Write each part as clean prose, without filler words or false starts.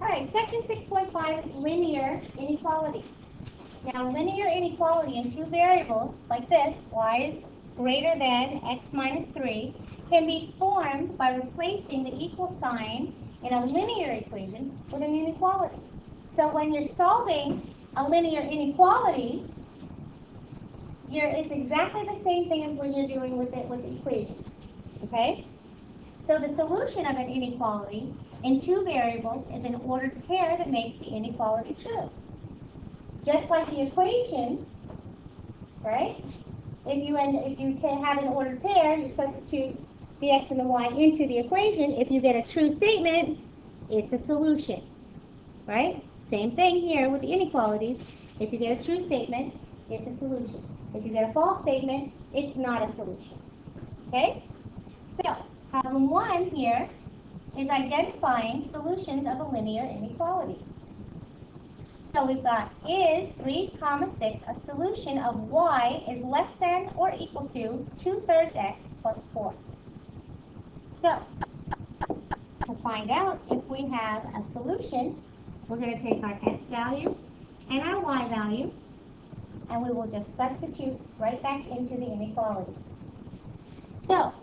All right, section 6.5 is linear inequalities. Now, linear inequality in two variables, like this, y is greater than x minus 3, can be formed by replacing the equal sign in a linear equation with an inequality. So when you're solving a linear inequality, it's exactly the same thing as when you're doing with equations, okay? So the solution of an inequality in two variables is an ordered pair that makes the inequality true. Just like the equations, right? If you have an ordered pair, you substitute the x and the y into the equation. If you get a true statement, it's a solution, right? Same thing here with the inequalities. If you get a true statement, it's a solution. If you get a false statement, it's not a solution. Okay? So, problem 1 here is identifying solutions of a linear inequality. So we've got, is 3, 6 a solution of y is less than or equal to 2/3 x plus 4? So, to find out if we have a solution, we're going to take our x value and our y value, and we will just substitute right back into the inequality. So,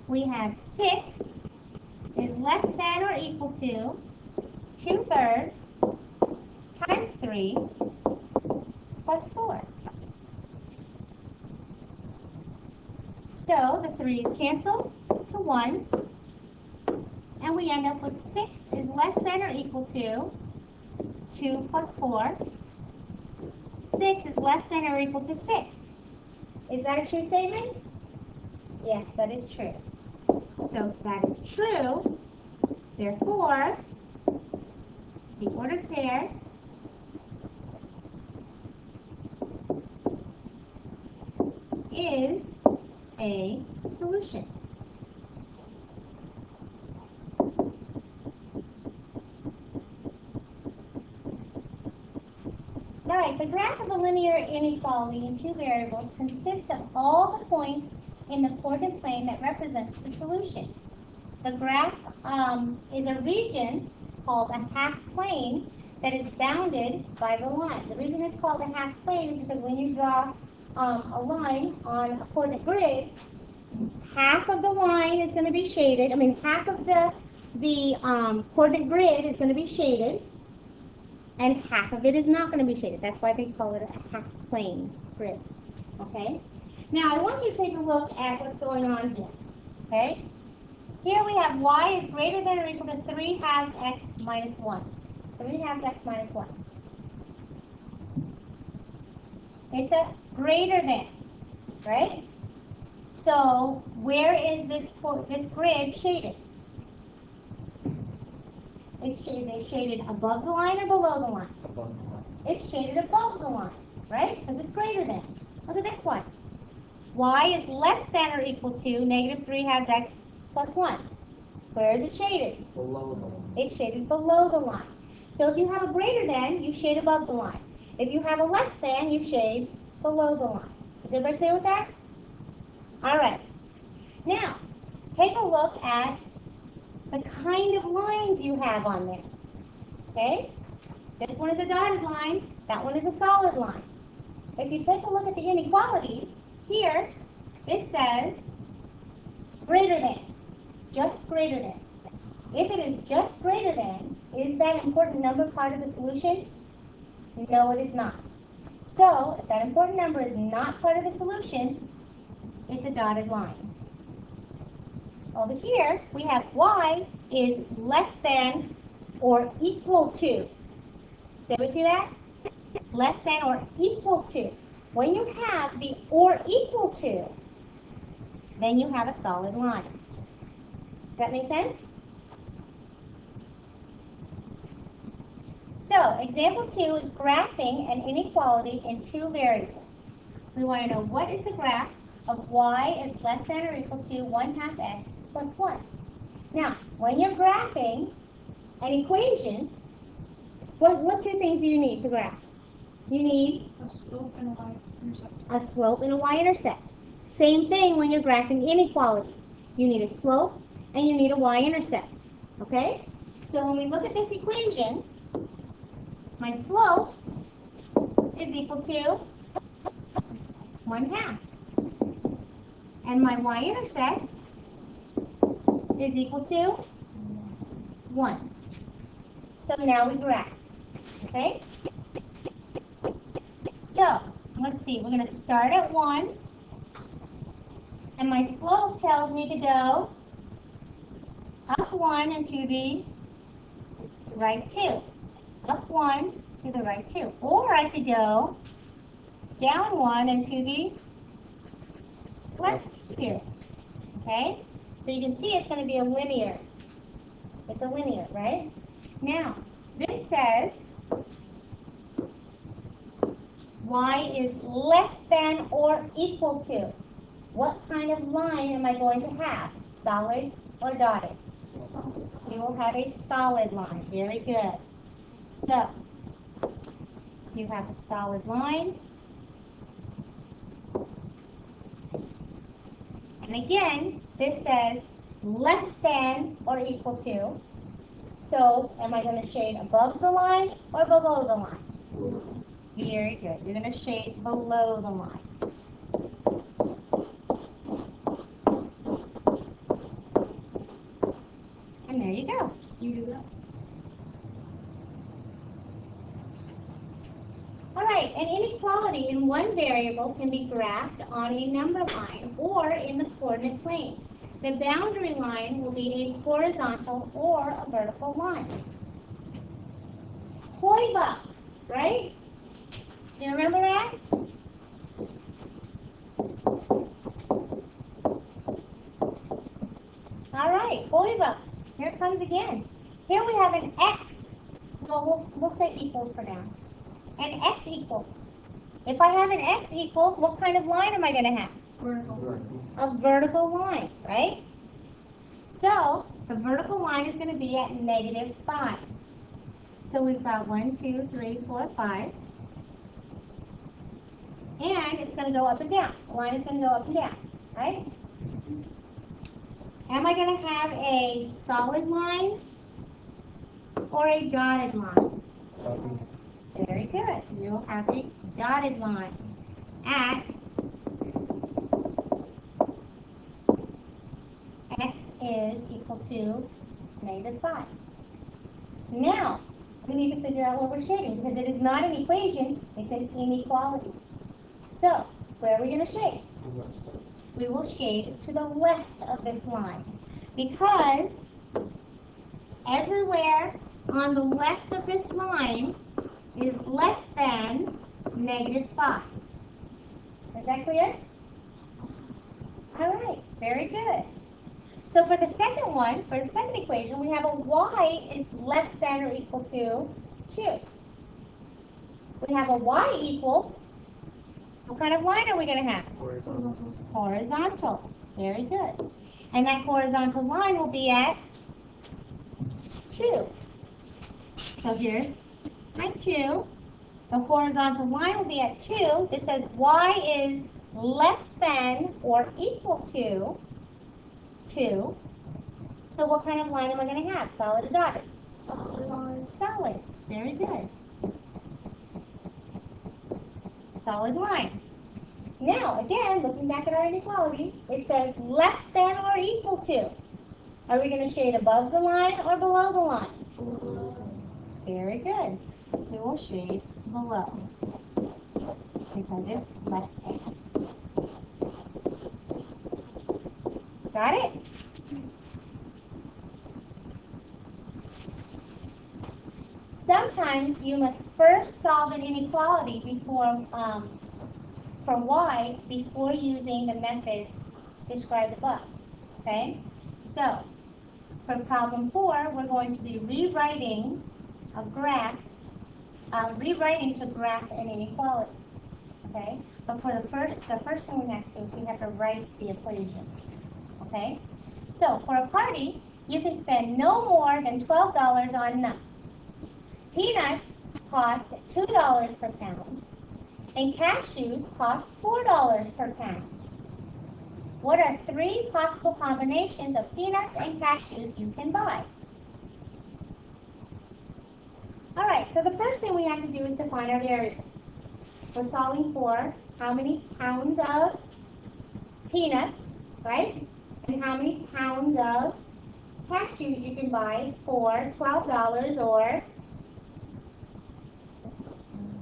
we have 6 is less than or equal to 2/3 times 3 plus 4. So the 3's cancel to 1s, and we end up with 6 is less than or equal to 2 plus 4. 6 is less than or equal to 6. Is that a true statement? Yes, that is true. So if that is true, therefore, the ordered pair is a solution. All right, the graph of a linear inequality in two variables consists of all the points in the coordinate plane that represents the solution. The graph is a region called a half plane that is bounded by the line. The reason it's called a half plane is because when you draw a line on a coordinate grid, half of the line is going to be shaded. Half of the coordinate grid is going to be shaded, and half of it is not going to be shaded. That's why they call it a half plane grid. Okay? Now, I want you to take a look at what's going on here. Okay? Here we have y is greater than or equal to 3/2 x minus 1. 3/2 x minus 1. It's a greater than, right? So where is this grid shaded? Is it shaded above the line or below the line? Above the line. It's shaded above the line, right? Because it's greater than. Look at this one. Y is less than or equal to negative 3/2 x plus 1. Where is it shaded? Below the line. It's shaded below the line. So if you have a greater than, you shade above the line. If you have a less than, you shade below the line. Is everybody clear with that? All right. Now, take a look at the kind of lines you have on there. Okay? This one is a dotted line. That one is a solid line. If you take a look at the inequalities, here, it says greater than. Just greater than. If it is just greater than, is that important number part of the solution? No, it is not. So, if that important number is not part of the solution, it's a dotted line. Over here, we have y is less than or equal to. Does everybody see that? Less than or equal to. When you have the or equal to, then you have a solid line. Does that make sense? So, example 2 is graphing an inequality in two variables. We want to know what is the graph of y is less than or equal to 1/2 x plus 1. Now, when you're graphing an equation, what two things do you need to graph? You need A slope and a y-intercept. a slope and a y-intercept. Same thing when you're graphing inequalities. You need a slope and you need a y-intercept. Okay? So when we look at this equation, my slope is equal to 1/2. And my y-intercept is equal to 1. So now we graph, okay? So, let's see, we're going to start at 1. And my slope tells me to go up 1 and to the right 2. Up 1 to the right 2. Or I could go down 1 and to the left 2. Okay? So you can see it's going to be a linear. It's a linear, right? Now, this says y is less than or equal to. What kind of line am I going to have? Solid or dotted? You will have a solid line. Very good. So, you have a solid line. And again, this says less than or equal to. So, am I going to shade above the line or below the line? Very good. You're going to shade below the line. And there you go. You do that. All right, an inequality in one variable can be graphed on a number line or in the coordinate plane. The boundary line will be a horizontal or a vertical line. Toy box, right? Do you remember that? All right, toy box. Here it comes again. Here we have an x. So we'll say equals for now. An x equals. If I have an x equals, what kind of line am I going to have? Vertical. A vertical line, right? So the vertical line is going to be at -5. So we've got 1, 2, 3, 4, 5. And it's going to go up and down. The line is going to go up and down, right? Am I going to have a solid line or a dotted line? Very good. You'll have a dotted line at x is equal to -5. Now, we need to figure out what we're shading because it is not an equation, it's an inequality. So, where are we going to shade? We will shade to the left of this line because everywhere on the left of this line is less than -5. Is that clear? All right, very good. So for the second one, for the second equation, we have a y is less than or equal to 2. We have a y equals, what kind of line are we going to have? Horizontal. Very good. And that horizontal line will be at 2. So here's my 2. The horizontal line will be at 2. This says y is less than or equal to 2. So what kind of line am I going to have? Solid or dotted? Solid. Very good. Solid line. Now, again, looking back at our inequality, it says less than or equal to. Are we going to shade above the line or below the line? Very good. We will shade below because it's less than. Got it? Sometimes you must first solve an inequality before, for y before using the method described above. Okay? So, for problem 4, we're going to be rewriting a graph, rewriting to graph an inequality. Okay? But for the first thing we have to do is we have to write the equation. Okay? So, for a party, you can spend no more than $12 on nuts. Peanuts cost $2 per pound, and cashews cost $4 per pound. What are 3 possible combinations of peanuts and cashews you can buy? so the first thing we have to do is define our variables. We're solving for how many pounds of peanuts, right? And how many pounds of cashews you can buy for $12 or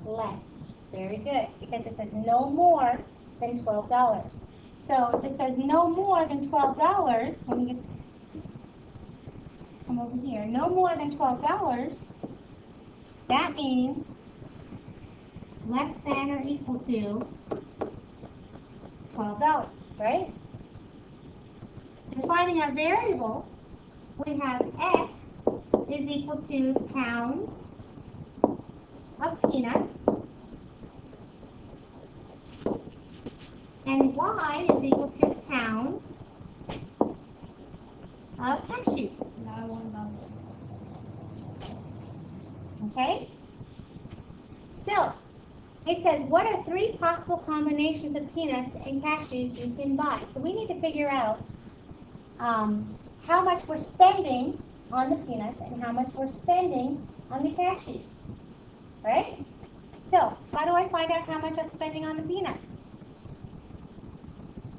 less. Very good, because it says no more than $12. So if it says no more than $12, let me just come over here. No more than $12, that means less than or equal to $12, right? Defining our variables, we have X is equal to pounds of peanuts, and Y is equal to pounds of cashews. Now I want to know. Okay? So, it says, what are 3 possible combinations of peanuts and cashews you can buy? So we need to figure out how much we're spending on the peanuts and how much we're spending on the cashews. Right? So, how do I find out how much I'm spending on the peanuts?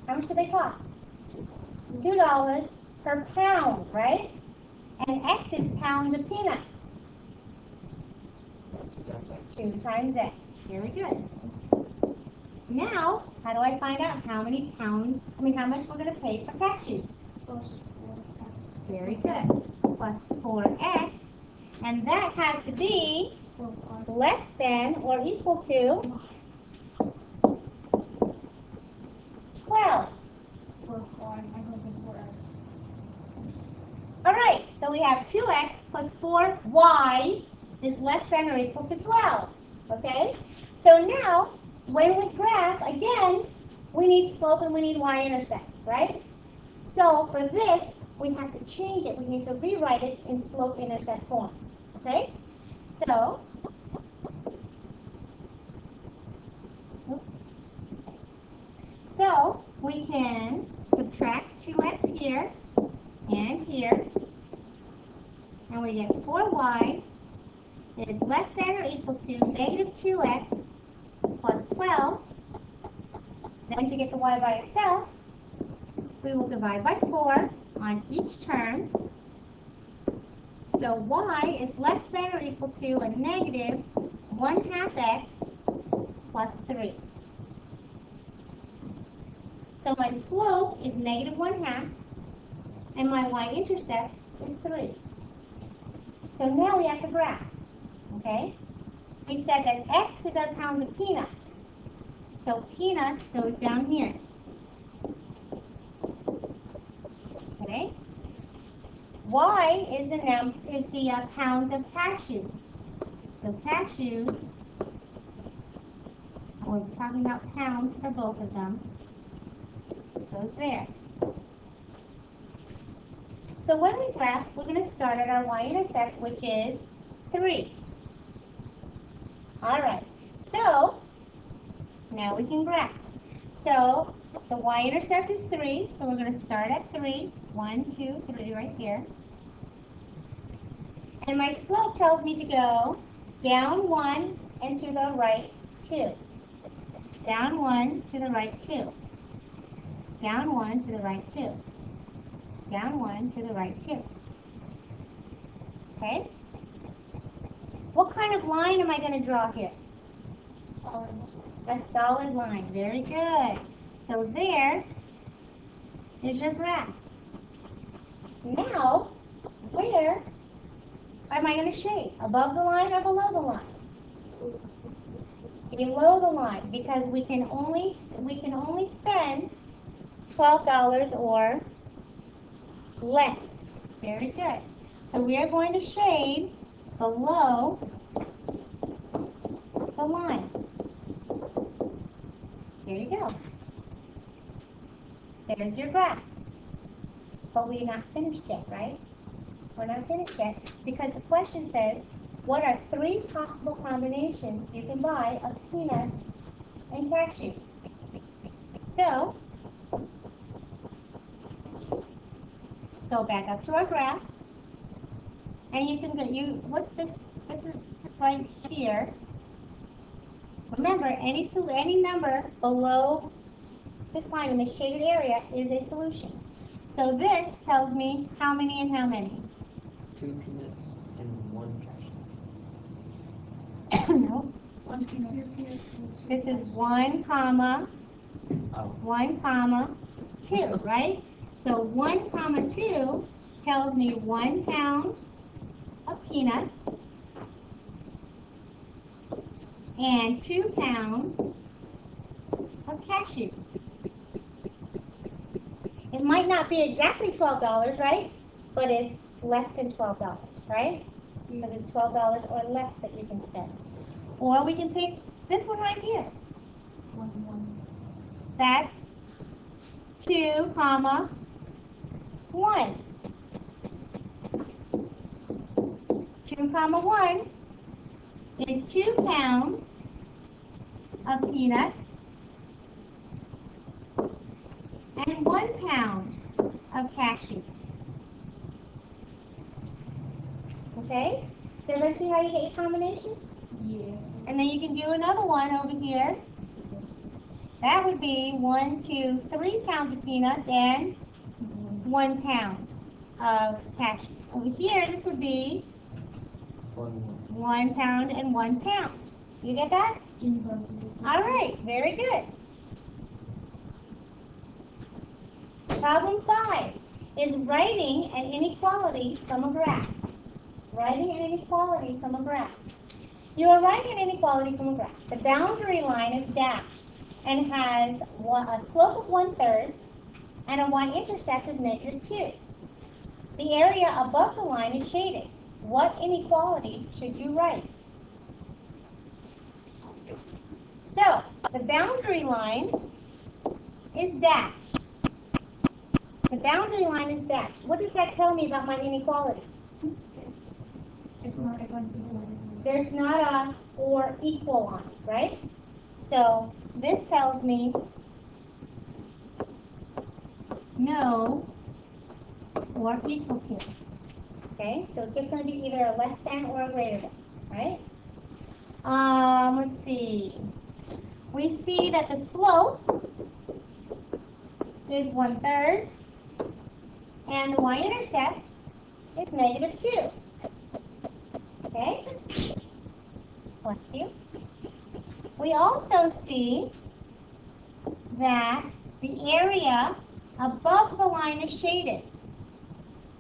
How much do they cost? $2 per pound, right? And X is pounds of peanuts. 2 times X. Very good. Now, how do I find out how much we're going to pay for cashews? Plus 4x. Very good. Plus 4X. And that has to be 4y. less than or equal to 12. 4y. I don't think 4x. All right, so we have 2X plus 4Y is less than or equal to 12. Okay? So now, when we graph, again, we need slope and we need y-intercept, right? So for this, we have to change it. We need to rewrite it in slope-intercept form. Okay? So, oops. So we can subtract 2x here and here, and we get 4y is less than or equal to negative 2x plus 12. Then to get the y by itself, we will divide by 4 on each term. So y is less than or equal to a negative 1/2 x plus 3. So my slope is negative 1/2, and my y-intercept is 3. So now we have to graph. Okay? We said that X is our pounds of peanuts. So peanuts goes down here. Okay? Y is the pounds of cashews. So cashews, we're talking about pounds for both of them, goes there. So when we graph, we're going to start at our y-intercept, which is 3. All right, so now we can graph. So the y-intercept is 3, so we're going to start at 3. 1, 2, 3 right there. And my slope tells me to go down 1 and to the right 2. Down 1 to the right 2. Down 1 to the right 2. Down 1 to the right 2. Okay? What kind of line am I going to draw here? A solid line. Very good. So there is your graph. Now, where am I going to shade? Above the line or below the line? Below the line, because we can only spend $12 or less. Very good. So we are going to shade below the line. There you go. There's your graph. But we're not finished yet, right? We're not finished yet because the question says, what are 3 possible combinations you can buy of peanuts and cashews? So, let's go back up to our graph. And you can get, what's this? This is right here. Remember, any number below this line in the shaded area is a solution. So this tells me how many and how many. 2 peanuts and 1 cashew. No, One peanut. this is 1 comma Oh. 1 comma 2, right? So 1 comma 2 tells me 1 pound of peanuts and 2 pounds of cashews. It might not be exactly $12, right? But it's less than $12, right? Because it's $12 or less that you can spend. Or we can pick this one right here. One. That's 2 comma 1. 2 comma 1 is 2 pounds of peanuts and 1 pound of cashews. Okay? So everybody see how you get your combinations? Yeah. And then you can do another one over here. That would be 1, 2, 3 pounds of peanuts and 1 pound of cashews. Over here, this would be 1 pound and 1 pound. You get that? All right, very good. Problem 5 is writing an inequality from a graph. Writing an inequality from a graph. You are writing an inequality from a graph. The boundary line is dashed and has a slope of 1/3 and a y-intercept of -2. The area above the line is shaded. What inequality should you write? So, the boundary line is dashed. The boundary line is dashed. What does that tell me about my inequality? It's not equal. There's not a or equal on it, right? So, this tells me no or equal to. Okay, so it's just going to be either a less than or a greater than, right? Let's see. We see that the slope is 1/3 and the y-intercept is -2. Okay? Bless you. We also see that the area above the line is shaded.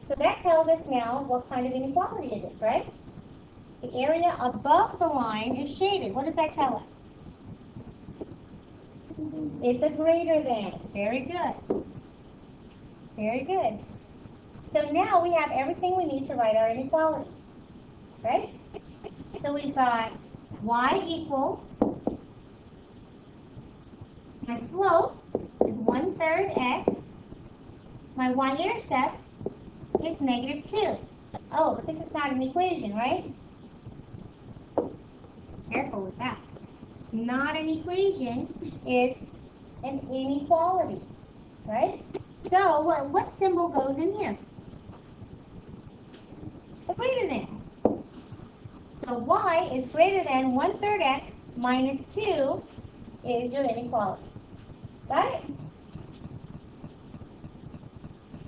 So that tells us now what kind of inequality it is, right? The area above the line is shaded. What does that tell us? It's a greater than. Very good. Very good. So now we have everything we need to write our inequality, right? So we've got y equals, my slope is 1/3 x, my y-intercept is -2. Oh, but this is not an equation, right? Careful with that. Not an equation, it's an inequality, right? So what symbol goes in here? The greater than. So y is greater than 1/3 x minus 2 is your inequality. Got it?